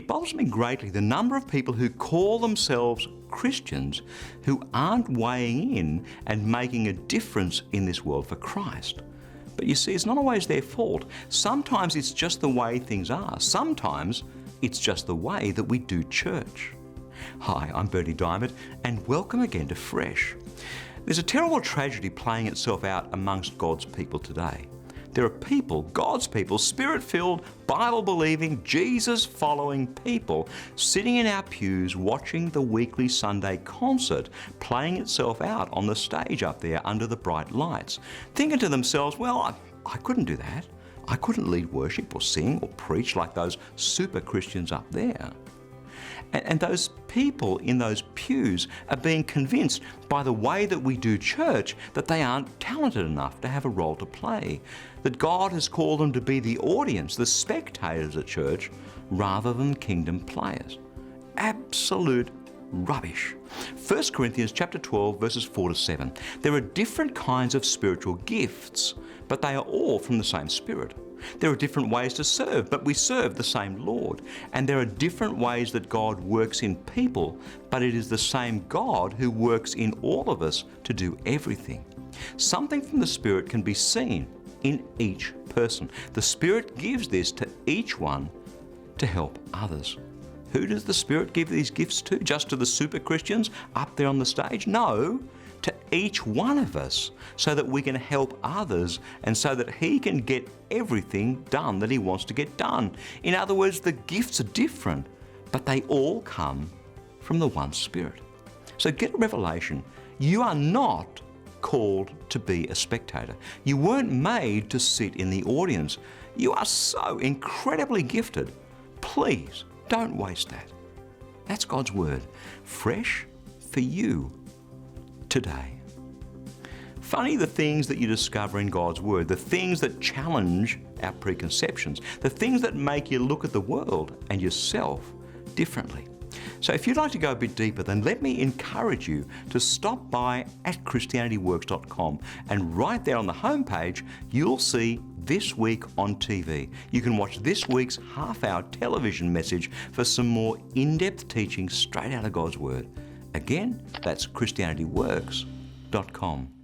bothers me greatly the number of people who call themselves Christians who aren't weighing in and making a difference in this world for Christ. But you see, it's not always their fault. Sometimes it's just the way things are. Sometimes it's just the way that we do church. Hi, I'm Bernie Diamond, and welcome again to Fresh. There's a terrible tragedy playing itself out amongst God's people today. There are people, God's people, Spirit-filled, Bible-believing, Jesus-following people sitting in our pews watching the weekly Sunday concert playing itself out on the stage up there under the bright lights, thinking to themselves, well, I couldn't do that. I couldn't lead worship or sing or preach like those super Christians up there. And those people in those pews are being convinced by the way that we do church that they aren't talented enough to have a role to play, that God has called them to be the audience, the spectators at church, rather than kingdom players. Absolute rubbish. 1 Corinthians chapter 12, verses 4 to 7. There are different kinds of spiritual gifts, but they are all from the same Spirit. There are different ways to serve, but we serve the same Lord. And there are different ways that God works in people, but it is the same God who works in all of us to do everything. Something from the Spirit can be seen in each person. The Spirit gives this to each one to help others. Who does the Spirit give these gifts to? Just to the super Christians up there on the stage? No, to each one of us, so that we can help others and so that He can get everything done that He wants to get done. In other words, the gifts are different, but they all come from the one Spirit. So get a revelation. You are not called to be a spectator. You weren't made to sit in the audience. You are so incredibly gifted. Please don't waste that. That's God's Word, fresh for you today. Funny the things that you discover in God's Word, the things that challenge our preconceptions, the things that make you look at the world and yourself differently. So if you'd like to go a bit deeper, then let me encourage you to stop by at ChristianityWorks.com, and right there on the homepage, you'll see This Week on TV. You can watch this week's half-hour television message for some more in-depth teaching straight out of God's Word. Again, that's ChristianityWorks.com.